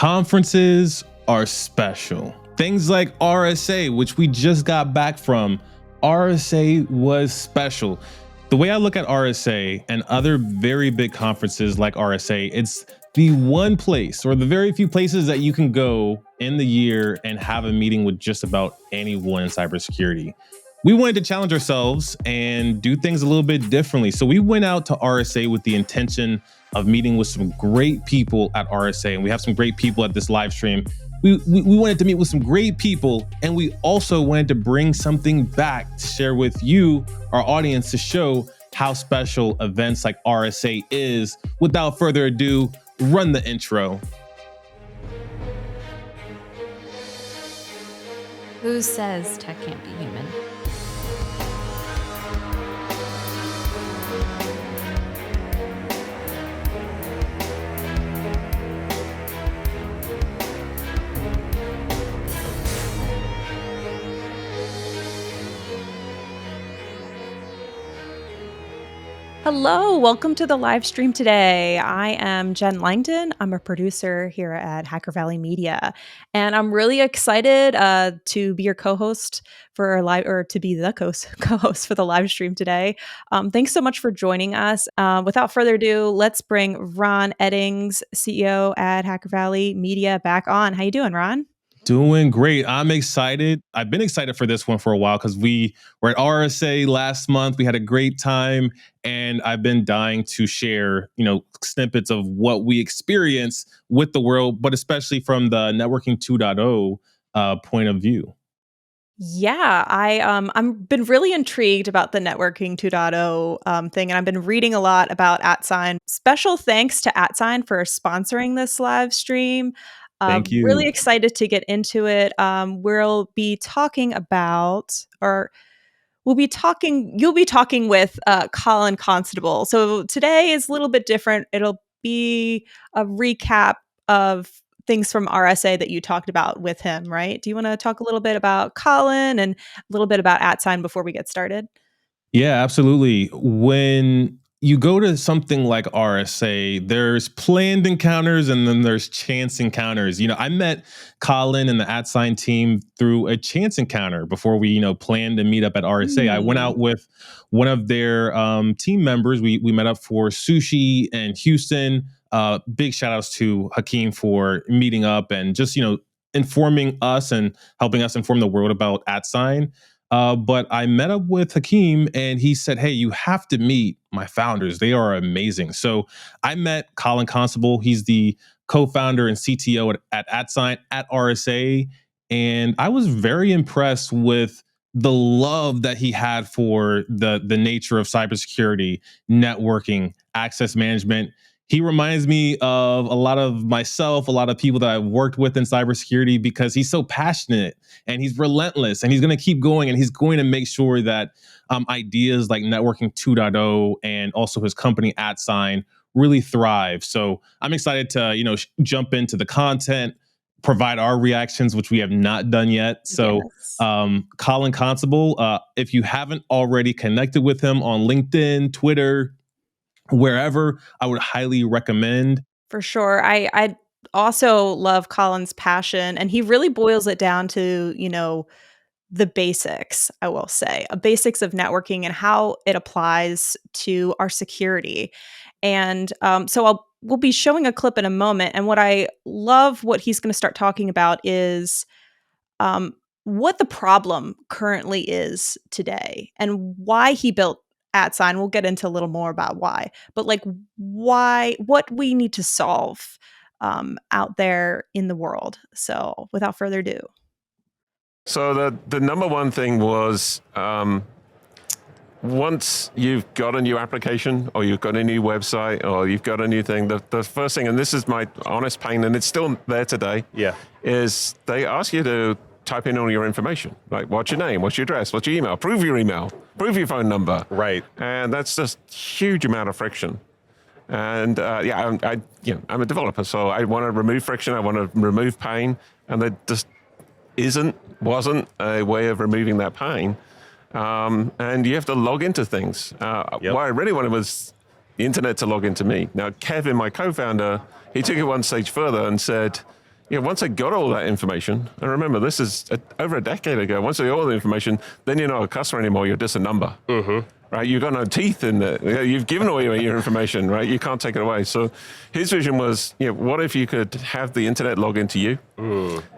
Conferences are special. Things like RSA, which we just got back from, RSA was special. The way I look at RSA and other very big conferences like RSA, it's the one place or the very few places that you can go in the year and have a meeting with just about anyone in cybersecurity. We wanted to challenge ourselves and do things a little bit differently. So we went out to RSA with the intention of meeting with some great people at RSA. And we have some great people at this live stream. We wanted to meet with some great people, and we also wanted to bring something back to share with you, our audience, to show how special events like RSA is. Without further ado, run the intro. Who says tech can't be human? Hello, welcome to the live stream today. I am Jen Langdon. I'm a producer here at Hacker Valley Media, and I'm really excited to be your co-host for our live, or to be the co-host for the live stream today. Thanks so much for joining us. Without further ado, let's bring Ron Eddings, CEO at Hacker Valley Media, back on. How you doing, Ron? Doing great. I'm excited. I've been excited for this one for a while because we were at RSA last month. We had a great time, and I've been dying to share, snippets of what we experience with the world, but especially from the networking 2.0 point of view. Yeah, I'm been really intrigued about the networking 2.0 thing, and I've been reading a lot about Atsign. Special thanks to Atsign for sponsoring this live stream. Thank you. Really excited to get into it. We'll be talking about, or you'll be talking with Colin Constable. So today is a little bit different. It'll be a recap of things from RSA that you talked about with him, right? Do you want to talk a little bit about Colin and a little bit about Atsign before we get started? Yeah, absolutely. When you go to something like RSA, there's planned encounters and then there's chance encounters. I met Colin and the Atsign team through a chance encounter before we, planned to meet up at RSA. I went out with one of their team members. We met up for sushi in Houston. Big shout outs to Hakeem for meeting up and just, informing us and helping us inform the world about Atsign. But I met up with Hakeem and he said, "Hey, you have to meet my founders. They are amazing." So I met Colin Constable. He's the co-founder and CTO at Atsign at RSA. And I was very impressed with the love that he had for the nature of cybersecurity, networking, access management. He reminds me of a lot of myself, a lot of people that I've worked with in cybersecurity because he's so passionate and he's relentless and he's going to keep going and he's going to make sure that ideas like Networking 2.0 and also his company Atsign really thrive. So I'm excited to, jump into the content, provide our reactions, which we have not done yet. So Yes. Colin Constable, if you haven't already connected with him on LinkedIn, Twitter, wherever, I would highly recommend. For sure. I also love Colin's passion, and he really boils it down to, the basics, I will say, basics of networking and how it applies to our security. And so we'll be showing a clip in a moment. And what I love, what he's going to start talking about is what the problem currently is today and why he built Atsign. We'll get into a little more about why, but what we need to solve out there in the world. So without further ado. So the number one thing was once you've got a new application or you've got a new website or you've got a new thing, the first thing, and this is my honest pain, and it's still there today, is they ask you to type in all your information. Like, what's your name? What's your address? What's your email? Prove your email. Prove your phone number. Right. And that's just huge amount of friction. And I'm a developer, so I want to remove friction. I want to remove pain, and there just wasn't a way of removing that pain. And you have to log into things. What I really wanted was the internet to log into me. Now, Kevin, my co-founder, he took it one stage further and said, once they got all that information, and remember, this is over a decade ago, once they got all the information, then you're not a customer anymore, you're just a number. Right? You've got no teeth in it. You've given away your information, right? You can't take it away. So his vision was, what if you could have the internet log into you?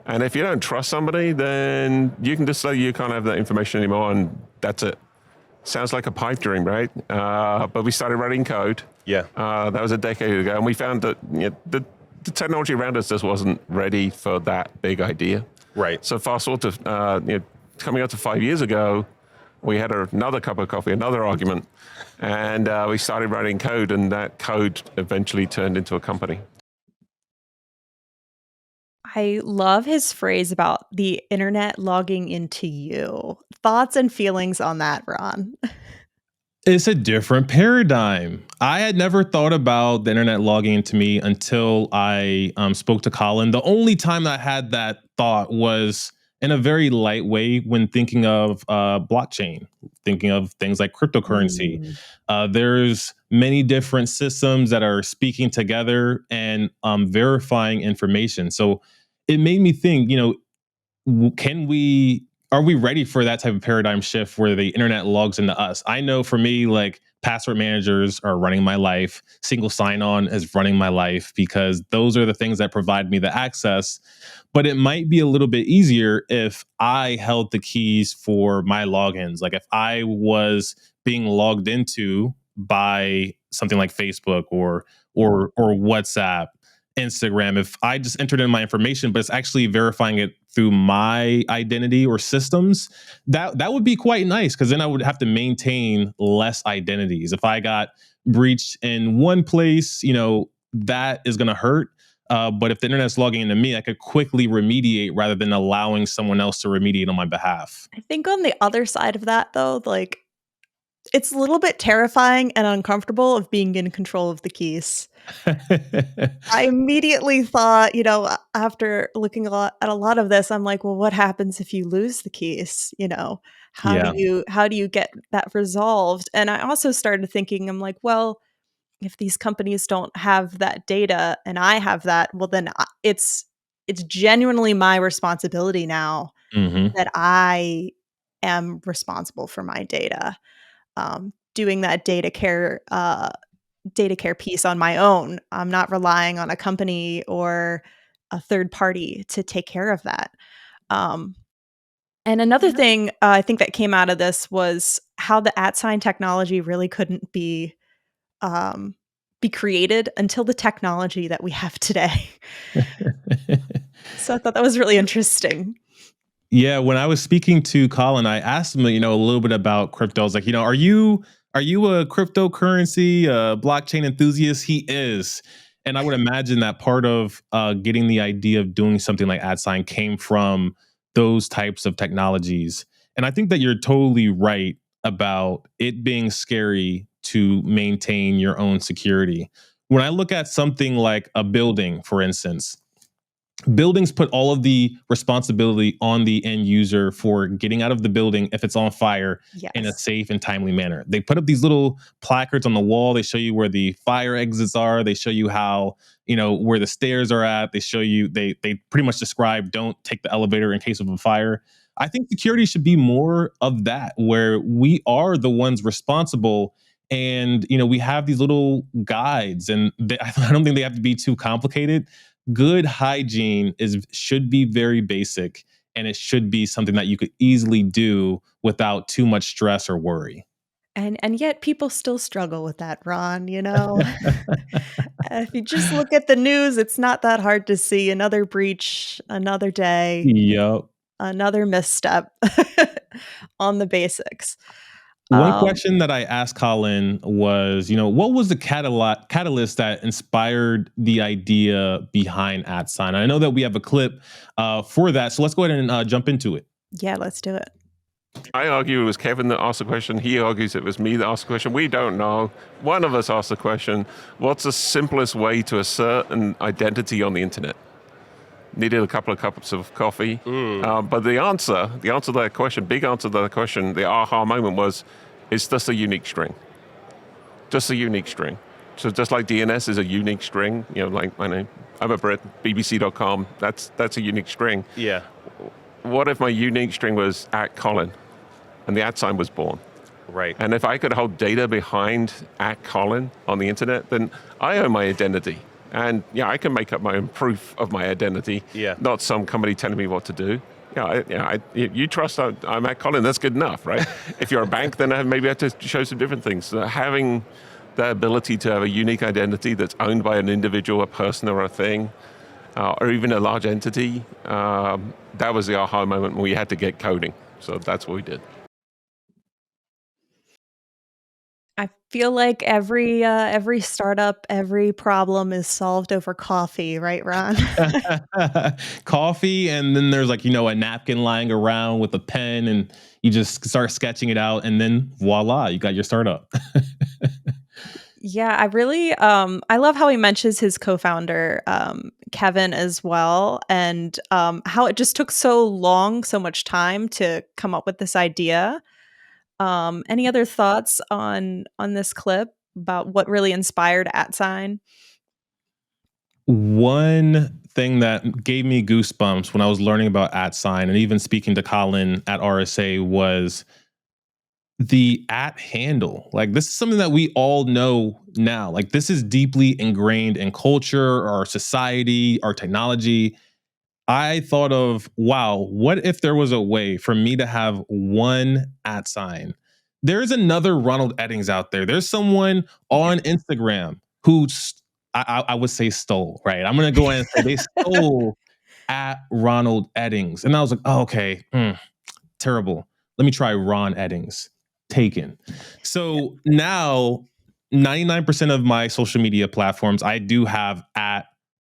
And if you don't trust somebody, then you can just say you can't have that information anymore, and that's it. Sounds like a pipe dream, right? But we started writing code. Yeah. That was a decade ago, and we found that the technology around us just wasn't ready for that big idea. Right. So fast forward to coming up to 5 years ago, we had another cup of coffee, another argument, and we started writing code, and that code eventually turned into a company. I love his phrase about the internet logging into you. Thoughts and feelings on that, Ron? It's a different paradigm. I had never thought about the internet logging into me until I spoke to Colin. The only time I had that thought was in a very light way when thinking of blockchain, thinking of things like cryptocurrency. There's many different systems that are speaking together and verifying information. So it made me think, are we ready for that type of paradigm shift where the internet logs into us? I know for me, like password managers are running my life. Single sign-on is running my life because those are the things that provide me the access. But it might be a little bit easier if I held the keys for my logins. Like if I was being logged into by something like Facebook or WhatsApp, Instagram, if I just entered in my information, but it's actually verifying it through my identity or systems, that would be quite nice because then I would have to maintain less identities. If I got breached in one place, that is going to hurt. But if the internet's logging into me, I could quickly remediate rather than allowing someone else to remediate on my behalf. I think on the other side of that, though, like it's a little bit terrifying and uncomfortable of being in control of the keys. I immediately thought, after looking at a lot of this, I'm like, well, what happens if you lose the keys? How do you get that resolved? And I also started thinking, I'm like, well, if these companies don't have that data and I have that, well, then it's genuinely my responsibility now that I am responsible for my data. Doing that data care piece on my own. I'm not relying on a company or a third party to take care of that. And another thing I think that came out of this was how the atSign technology really couldn't be created until the technology that we have today. So I thought that was really interesting. Yeah, when I was speaking to Colin, I asked him, a little bit about crypto. I was like, are you a cryptocurrency, blockchain enthusiast? He is. And I would imagine that part of getting the idea of doing something like atSign came from those types of technologies. And I think that you're totally right about it being scary to maintain your own security. When I look at something like a building, for instance, buildings put all of the responsibility on the end user for getting out of the building if it's on fire in a safe and timely manner. They put up these little placards on the wall. They show you where the fire exits are. They show you how, where the stairs are at. They show you, they pretty much describe, don't take the elevator in case of a fire. I think security should be more of that, where we are the ones responsible. And, we have these little guides, and I don't think they have to be too complicated. Good hygiene should be very basic, and it should be something that you could easily do without too much stress or worry. And yet people still struggle with that, Ron, If you just look at the news, it's not that hard to see another breach, another day, Yep. another misstep on the basics. One question that I asked Colin was, what was the catalyst that inspired the idea behind atSign? I know that we have a clip for that, so let's go ahead and jump into it. Yeah, let's do it. I argue it was Kevin that asked the question. He argues it was me that asked the question. We don't know. One of us asked the question, what's the simplest way to assert an identity on the internet? Needed a couple of cups of coffee. But the answer to that question, big answer to that question, the aha moment was, it's just a unique string. Just a unique string. So just like DNS is a unique string, like my name, I'm a Brit, bbc.com, that's a unique string. Yeah. What if my unique string was @Colin and the @sign was born? Right. And if I could hold data behind @Colin on the internet, then I own my identity. And I can make up my own proof of my identity, not some company telling me what to do. You trust I'm @Colin, that's good enough, right? If you're a bank, then maybe I have to show some different things. So having the ability to have a unique identity that's owned by an individual, a person or a thing, or even a large entity, that was the aha moment when we had to get coding. So that's what we did. I feel like every startup, every problem is solved over coffee, right, Ron? Coffee, and then there's like, a napkin lying around with a pen, and you just start sketching it out, and then voila, you got your startup. Yeah, I really I love how he mentions his co-founder Kevin as well, and how it just took so long, so much time to come up with this idea. Any other thoughts on this clip about what really inspired atSign? One thing that gave me goosebumps when I was learning about atSign and even speaking to Colin at RSA was the handle. Like, this is something that we all know now. Like, this is deeply ingrained in culture, our society, our technology. I thought of, wow, what if there was a way for me to have one @sign? There's another Ronald Eddings out there. There's someone on Instagram who I would say stole, right? I'm going to go in and say they stole @Ronald Eddings. And I was like, oh, okay, terrible. Let me try Ron Eddings. Taken. So now 99% of my social media platforms, I do have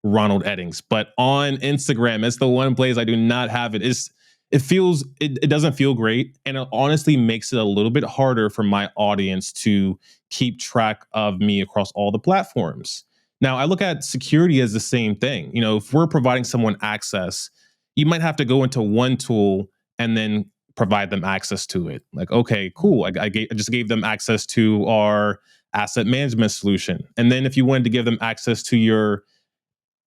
@Ronald Eddings, but on Instagram, it's the one place I do not have it. It doesn't feel great, and it honestly makes it a little bit harder for my audience to keep track of me across all the platforms. Now, I look at security as the same thing. If we're providing someone access, you might have to go into one tool and then provide them access to it. Like, okay, cool. I just gave them access to our asset management solution. And then if you wanted to give them access to your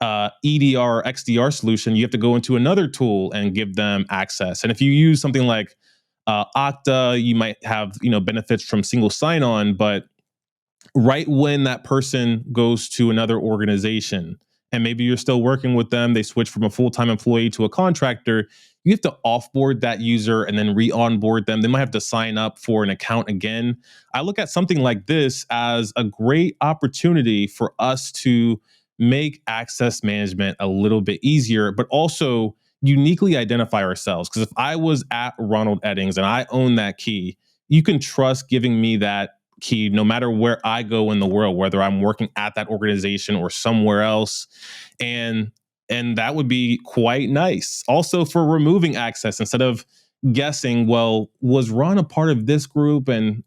EDR or XDR solution, you have to go into another tool and give them access. And if you use something like Okta, you might have benefits from single sign-on, but right when that person goes to another organization and maybe you're still working with them, they switch from a full-time employee to a contractor, you have to offboard that user and then re-onboard them. They might have to sign up for an account again. I look at something like this as a great opportunity for us to make access management a little bit easier, but also uniquely identify ourselves. Because if I was @Ronald Eddings and I own that key, you can trust giving me that key no matter where I go in the world, whether I'm working at that organization or somewhere else. And that would be quite nice. Also, for removing access, instead of guessing, well, was Ron a part of this group? And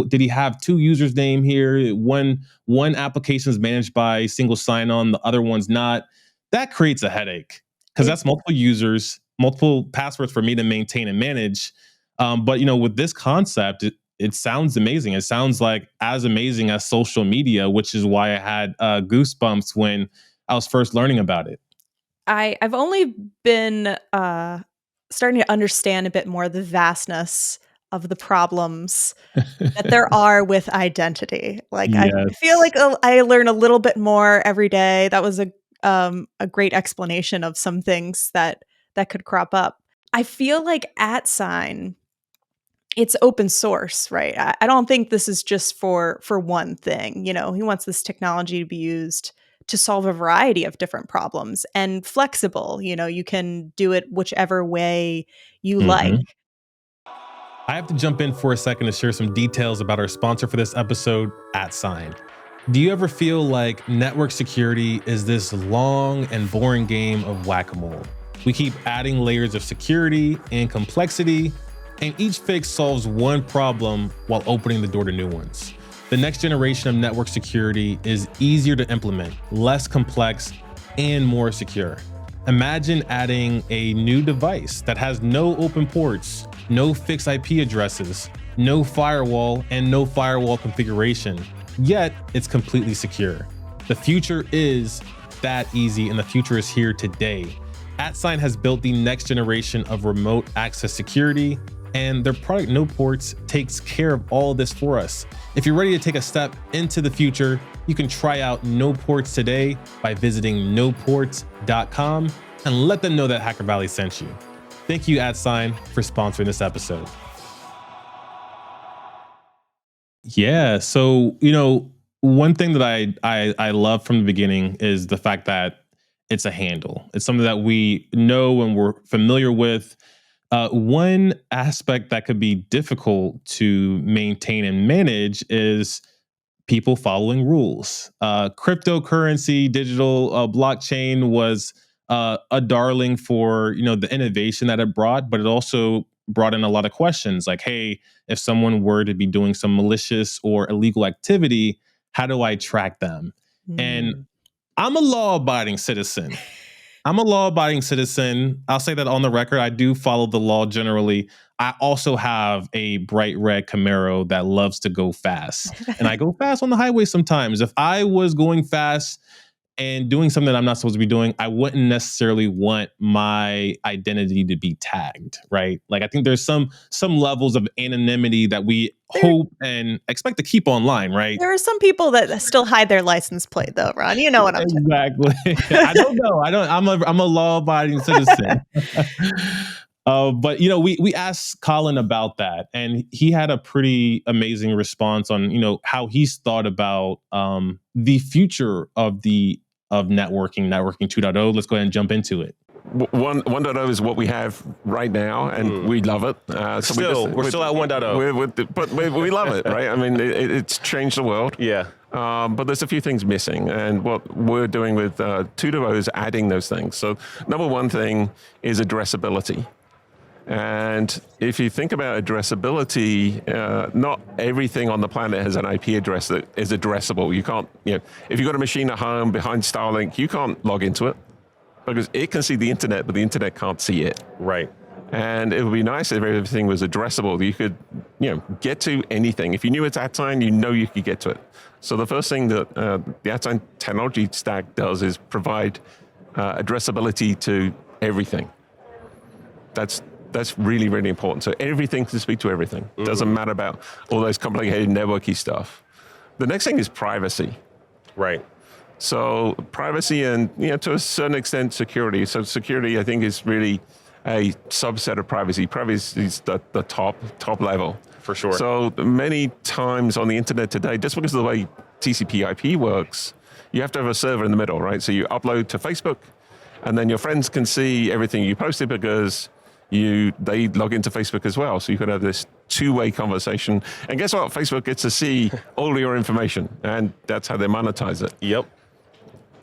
did he have two users' name here? One application is managed by single sign-on, the other one's not. That creates a headache because that's multiple users, multiple passwords for me to maintain and manage. But with this concept, it sounds amazing. It sounds like as amazing as social media, which is why I had goosebumps when I was first learning about it. I've only been starting to understand a bit more the vastness of the problems that there are with identity. Like, I Yes. feel like I learn a little bit more every day. That was a great explanation of some things that could crop up. I feel like atSign, it's open source, right? I don't think this is just for one thing. He wants this technology to be used to solve a variety of different problems and flexible. You can do it whichever way you like. Mhm. I have to jump in for a second to share some details about our sponsor for this episode, atSign. Do you ever feel like network security is this long and boring game of whack-a-mole? We keep adding layers of security and complexity, and each fix solves one problem while opening the door to new ones. The next generation of network security is easier to implement, less complex, and more secure. Imagine adding a new device that has no open ports, no fixed IP addresses, no firewall, and no firewall configuration. yet it's completely secure. The future is that easy, and the future is here today. Atsign has built the next generation of remote access security, and their product NoPorts takes care of all of this for us. If you're ready to take a step into the future, you can try out NoPorts today by visiting noports.com and let them know that Hacker Valley sent you. Thank you, Atsign, for sponsoring this episode. Yeah, so one thing that I love from the beginning is the fact that it's a handle. It's something that we know and we're familiar with. One aspect that could be difficult to maintain and manage is people following rules. Cryptocurrency, digital blockchain was a darling for the innovation that it brought, but it also brought in a lot of questions like, hey, if someone were to be doing some malicious or illegal activity, how do I track them? And I'm a law-abiding citizen. I'll say that on the record. I do follow the law generally. I also have a bright red Camaro that loves to go fast. And I go fast on the highway sometimes. If I was going fast and doing something that I'm not supposed to be doing, I wouldn't necessarily want my identity to be tagged, right? Like, I think there's some levels of anonymity that we hope and expect to keep online, right? There are some people that still hide their license plate, though, Ron. You know what I'm talking about. Exactly. I don't know. I'm a law-abiding citizen. But we asked Colin about that, and he had a pretty amazing response on how he's thought about the future of networking 2.0. Let's go ahead and jump into it. 1.0 is what we have right now, and we love it. We're still at 1.0. But we love it, right? I mean, it's changed the world. Yeah. But there's a few things missing, and what we're doing with 2.0 is adding those things. So number one thing is addressability. And if you think about addressability, not everything on the planet has an IP address that is addressable. You can't, if you've got a machine at home behind Starlink, you can't log into it because it can see the internet, but the internet can't see it. Right. And it would be nice if everything was addressable. You could, get to anything. If you knew it's Atsign, you could get to it. So the first thing that the Atsign technology stack does is provide addressability to everything. That's really, really important. So everything can speak to everything. Doesn't matter about all those complicated networky stuff. The next thing is privacy. Right. So privacy and, to a certain extent, security. So security, I think, is really a subset of privacy. Privacy is the top level. For sure. So many times on the internet today, just because of the way TCP IP works, you have to have a server in the middle, right? So you upload to Facebook, and then your friends can see everything you posted because they log into Facebook as well. So you could have this two-way conversation. And guess what? Facebook gets to see all your information, and that's how they monetize it. Yep.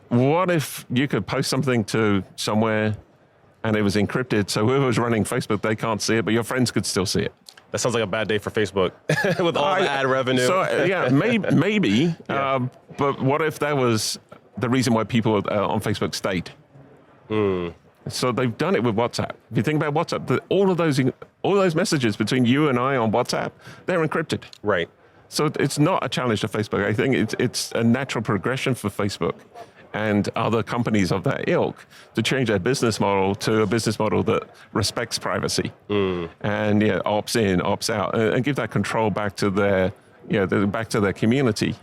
What if you could post something to somewhere and it was encrypted, so whoever was running Facebook, they can't see it, but your friends could still see it? That sounds like a bad day for Facebook with all the ad revenue. So yeah, maybe. Yeah. But what if that was the reason why people on Facebook stayed? So they've done it with WhatsApp. If you think about WhatsApp, all of those messages between you and I on WhatsApp, they're encrypted. Right. So it's not a challenge to Facebook. I think it's a natural progression for Facebook and other companies of that ilk to change their business model to a business model that respects privacy and opts in, opts out, and give that control back to their community.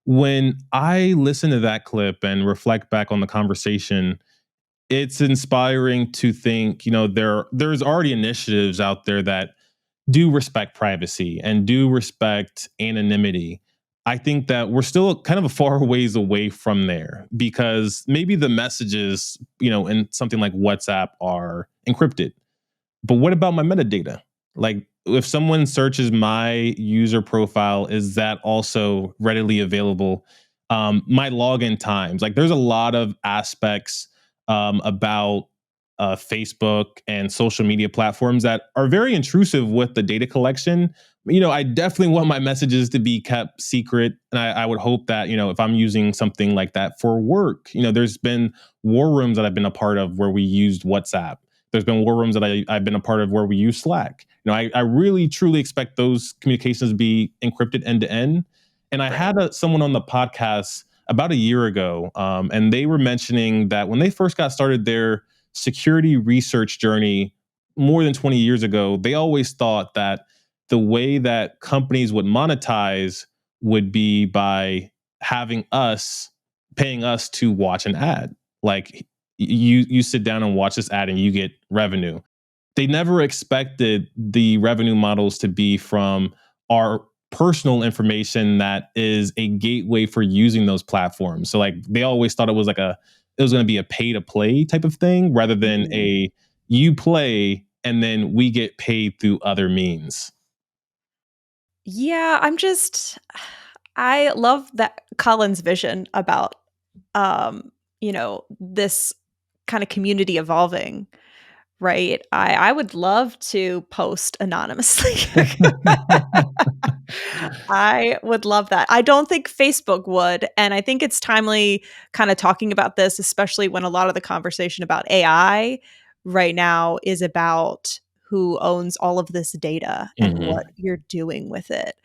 When I listen to that clip and reflect back on the conversation, it's inspiring to think, there's already initiatives out there that do respect privacy and do respect anonymity. I think that we're still kind of a far ways away from there because maybe the messages, in something like WhatsApp are encrypted. But what about my metadata? Like, if someone searches my user profile, is that also readily available? My login times, like, there's a lot of aspects about Facebook and social media platforms that are very intrusive with the data collection. I definitely want my messages to be kept secret. And I would hope that, if I'm using something like that for work, there's been war rooms that I've been a part of where we used WhatsApp. There's been war rooms that I've been a part of where we use Slack. I really, truly expect those communications to be encrypted end to end. And I had someone on the podcast about a year ago, and they were mentioning that when they first got started their security research journey more than 20 years ago, they always thought that the way that companies would monetize would be by having us paying us to watch an ad. Like you sit down and watch this ad and you get revenue. They never expected the revenue models to be from our personal information that is a gateway for using those platforms. So like they always thought it was going to be a pay to play type of thing rather than a you play and then we get paid through other means. Yeah, I love that Colin's vision about this kind of community evolving, right? I would love to post anonymously. I would love that. I don't think Facebook would, and I think it's timely kind of talking about this, especially when a lot of the conversation about AI right now is about who owns all of this data and what you're doing with it.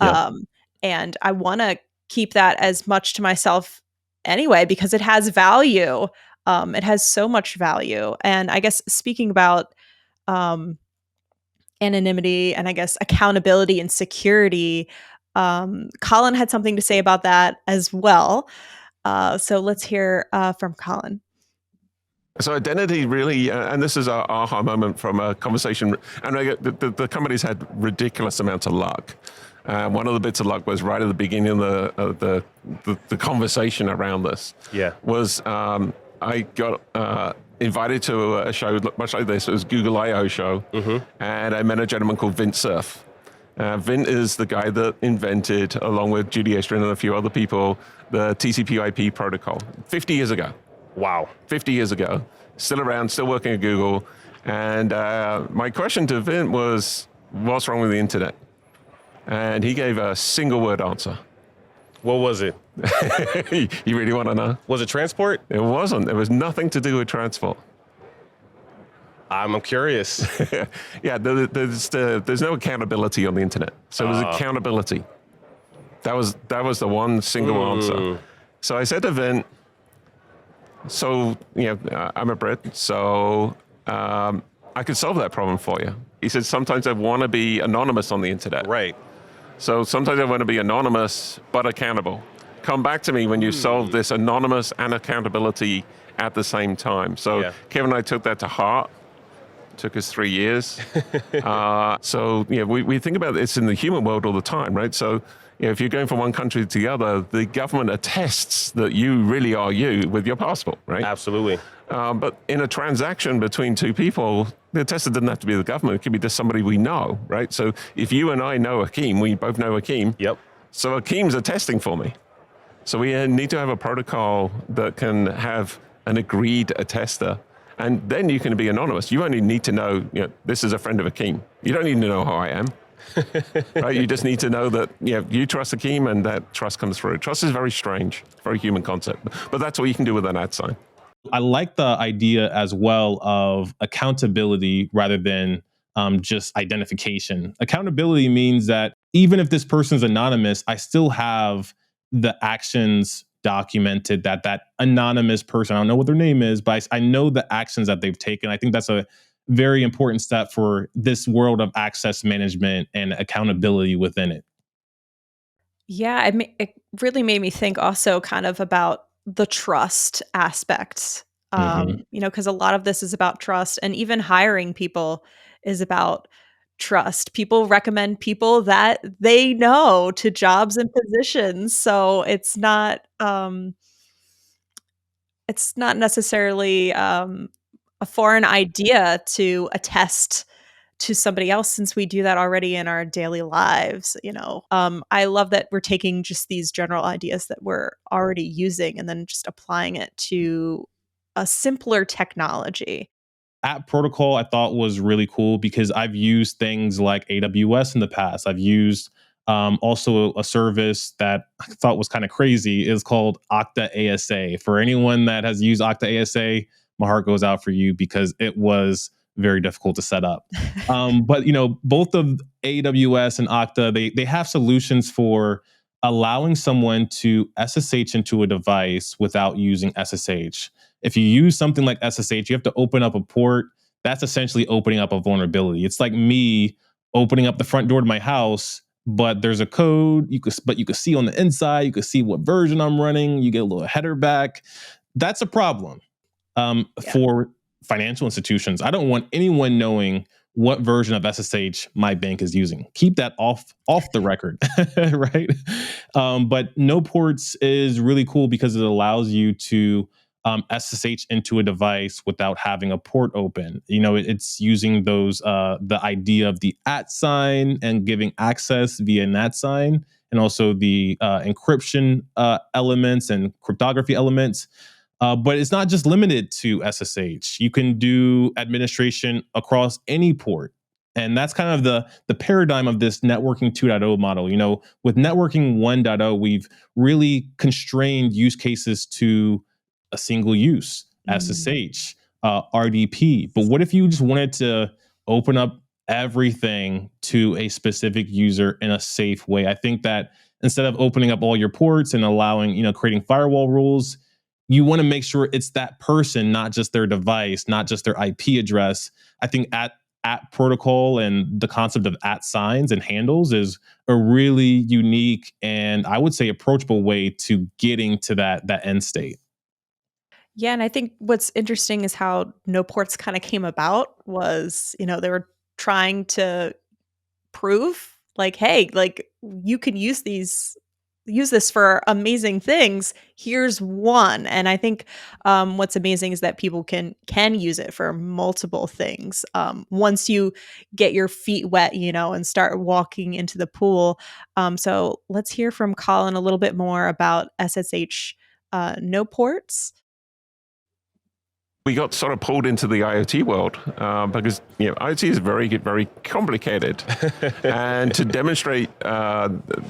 Yep. And I wanna keep that as much to myself anyway because it has value. It has so much value, and I guess speaking about, um anonymity and I guess accountability and security. Colin had something to say about that as well. So let's hear from Colin. So identity really, and this is our aha moment from a conversation, and the companies had ridiculous amounts of luck. One of the bits of luck was right at the beginning of the conversation around this. Yeah. Was I got invited to a show much like this. It was Google I/O show, and I met a gentleman called Vint Cerf. Vint is the guy that invented, along with Judy Estrin and a few other people, the TCP/IP protocol 50 years ago. Wow. 50 years ago. Still around, still working at Google. And my question to Vint was, what's wrong with the internet? And he gave a single word answer. What was it? You really want to know? Was it transport? It wasn't. It was nothing to do with transport. I'm curious. Yeah, there's no accountability on the internet. So there's accountability. That was the one single answer. So I said to Vint, so, I'm a Brit, so I could solve that problem for you. He said, sometimes I want to be anonymous on the internet. Right. So sometimes I want to be anonymous, but accountable. Come back to me when you solve this anonymous and accountability at the same time. So Kevin and I took that to heart. It took us 3 years. We think about this in the human world all the time, right? So if you're going from one country to the other, the government attests that you really are you with your passport, right? Absolutely. But in a transaction between two people, the attester doesn't have to be the government. It could be just somebody we know, right? So if you and I know Hakeem, we both know Hakeem. Yep. So Hakeem's attesting for me. So we need to have a protocol that can have an agreed attester. And then you can be anonymous. You only need to know, this is a friend of Hakeem. You don't need to know who I am. Right? You just need to know that you trust Hakeem and that trust comes through. Trust is very strange, very human concept. But that's what you can do with an Atsign. I like the idea as well of accountability rather than just identification. Accountability means that even if this person's anonymous, I still have the actions documented that anonymous person, I don't know what their name is, but I know the actions that they've taken. I think that's a very important step for this world of access management and accountability within it. Yeah, it really made me think also kind of about the trust aspects. Because a lot of this is about trust, and even hiring people is about trust. People recommend people that they know to jobs and positions, so it's not necessarily a foreign idea to attest to somebody else since we do that already in our daily lives. I love that we're taking just these general ideas that we're already using and then just applying it to a simpler technology. atProtocol I thought was really cool because I've used things like AWS in the past. I've used also a service that I thought was kind of crazy is called Okta ASA. For anyone that has used Okta ASA, my heart goes out for you because it was very difficult to set up. But both of AWS and Okta, they have solutions for allowing someone to SSH into a device without using SSH. If you use something like SSH, you have to open up a port. That's essentially opening up a vulnerability. It's like me opening up the front door to my house, but there's a code but you could see on the inside, you could see what version I'm running, you get a little header back. That's a problem for financial institutions. I don't want anyone knowing what version of SSH my bank is using. Keep that off the record, right? But no ports is really cool because it allows you to SSH into a device without having a port open. It's using the idea of the @sign and giving access via @sign, and also the encryption elements and cryptography elements. But it's not just limited to SSH. You can do administration across any port. And that's kind of the paradigm of this networking 2.0 model. With networking 1.0, we've really constrained use cases to a single use, SSH, RDP. But what if you just wanted to open up everything to a specific user in a safe way? I think that instead of opening up all your ports and allowing, creating firewall rules, you want to make sure it's that person, not just their device, not just their IP address. I think atProtocol and the concept of @signs and handles is a really unique and I would say approachable way to getting to that end state. Yeah, and I think what's interesting is how no ports kind of came about was, they were trying to prove like, hey, like you can use this for amazing things. Here's one. And I think what's amazing is that people can use it for multiple things. Once you get your feet wet, and start walking into the pool. So let's hear from Colin a little bit more about SSH no ports. We got sort of pulled into the IoT world because IoT is very, very complicated. And to demonstrate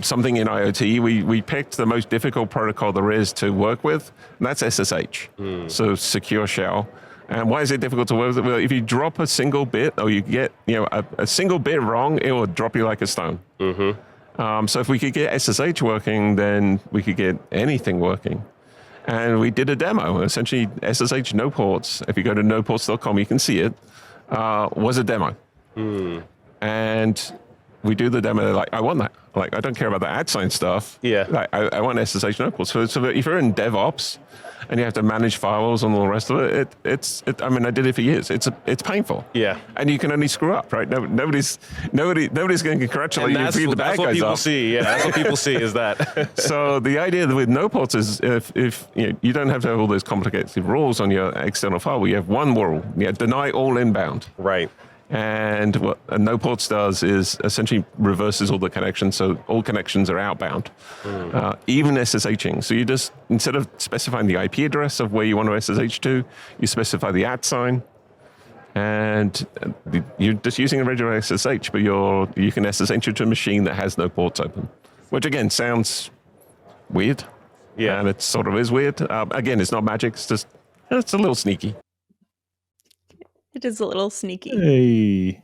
something in IoT, we picked the most difficult protocol there is to work with, and that's SSH, so secure shell. And why is it difficult to work with? Well, if you drop a single bit or you get a single bit wrong, it will drop you like a stone. So if we could get SSH working, then we could get anything working. And we did a demo, essentially SSH no ports. If you go to noports.com, you can see it, was a demo. And we do the demo, they're like, I want that. Like, I don't care about the @sign stuff. Yeah. Like, I want SSH no ports. So if you're in DevOps and you have to manage firewalls and all the rest of it, I mean, I did it for years. It's painful. Yeah. And you can only screw up, right? Nobody's going to congratulate you if you the bad that's what guys people up. see. Yeah, that's what people see is that. So the idea with no ports is if you don't have to have all those complicated rules on your external firewall, you have one rule. Deny all inbound. Right. And what a no ports does is essentially reverses all the connections, so all connections are outbound, even SSHing. So you just, instead of specifying the IP address of where you want to SSH to, you specify the @sign, and you're just using a regular SSH, but you can SSH to a machine that has no ports open, which again sounds weird. Yeah. And it sort of is weird. Again, it's not magic. It's a little sneaky. It is a little sneaky. Hey,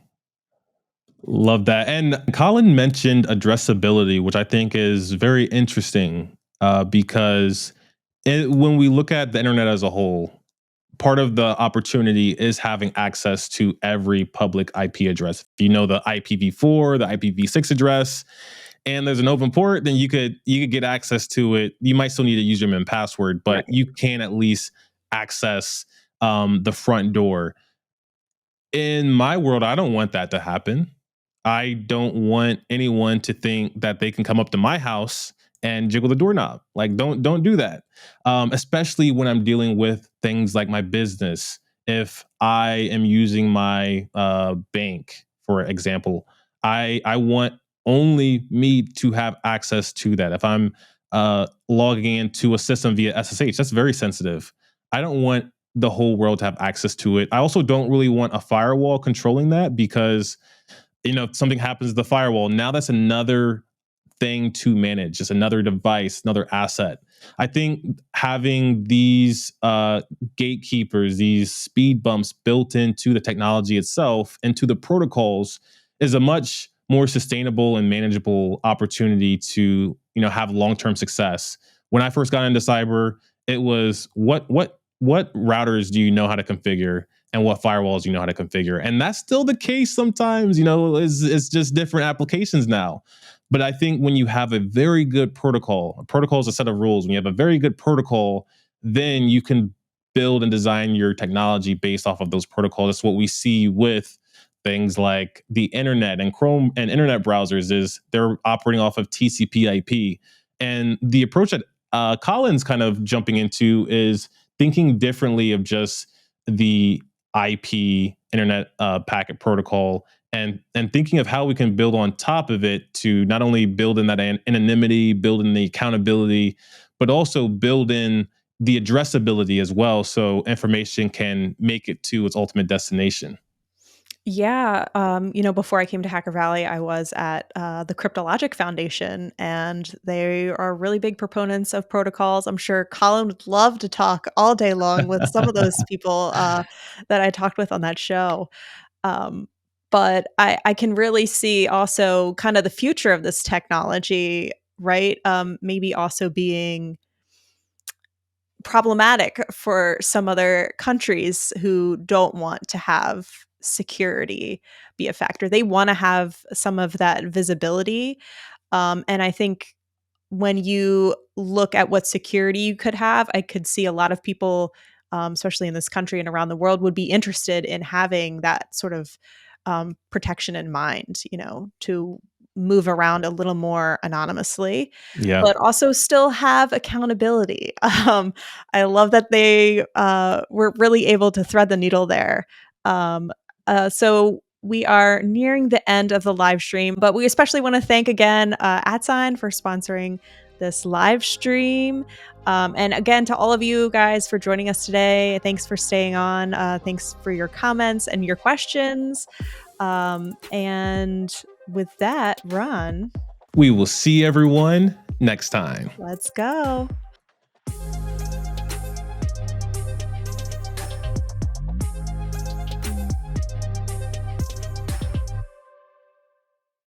love that. And Colin mentioned addressability, which I think is very interesting because when we look at the internet as a whole, part of the opportunity is having access to every public IP address. If you know the IPv4, the IPv6 address, and there's an open port, then you could get access to it. You might still need a username and password, but you can at least access the front door. In my world, I don't want that to happen. I don't want anyone to think that they can come up to my house and jiggle the doorknob. Like, don't do that. Especially when I'm dealing with things like my business. If I am using my bank, for example, I want only me to have access to that. If I'm logging into a system via SSH, that's very sensitive. I don't want the whole world to have access to it. I also don't really want a firewall controlling that because, if something happens to the firewall, now that's another thing to manage. It's another device, another asset. I think having these gatekeepers, these speed bumps built into the technology itself, into the protocols, is a much more sustainable and manageable opportunity to, have long-term success. When I first got into cyber, it was what routers do you know how to configure, and what firewalls do you know how to configure, and that's still the case sometimes. It's just different applications now. But I think when you have a very good protocol, a protocol is a set of rules. When you have a very good protocol, then you can build and design your technology based off of those protocols. That's what we see with things like the internet and Chrome and internet browsers. Is they're operating off of TCP/IP, and the approach that Colin's kind of jumping into is thinking differently of just the IP internet packet protocol, and thinking of how we can build on top of it to not only build in that anonymity, build in the accountability, but also build in the addressability as well, so information can make it to its ultimate destination. Yeah, before I came to Hacker Valley, I was at the Cryptologic Foundation, and they are really big proponents of protocols. I'm sure Colin would love to talk all day long with some of those people that I talked with on that show. Um, but I can really see also kind of the future of this technology, right? Maybe also being problematic for some other countries who don't want to have security be a factor. They want to have some of that visibility. And I think when you look at what security you could have, I could see a lot of people, especially in this country and around the world, would be interested in having that sort of protection in mind, to move around a little more anonymously, Yeah. but also still have accountability. I love that they were really able to thread the needle there. So we are nearing the end of the live stream, but we especially want to thank again Atsign for sponsoring this live stream. And again, to all of you guys for joining us today, thanks for staying on. Thanks for your comments and your questions. And with that, Ron, We will see everyone next time. let's go.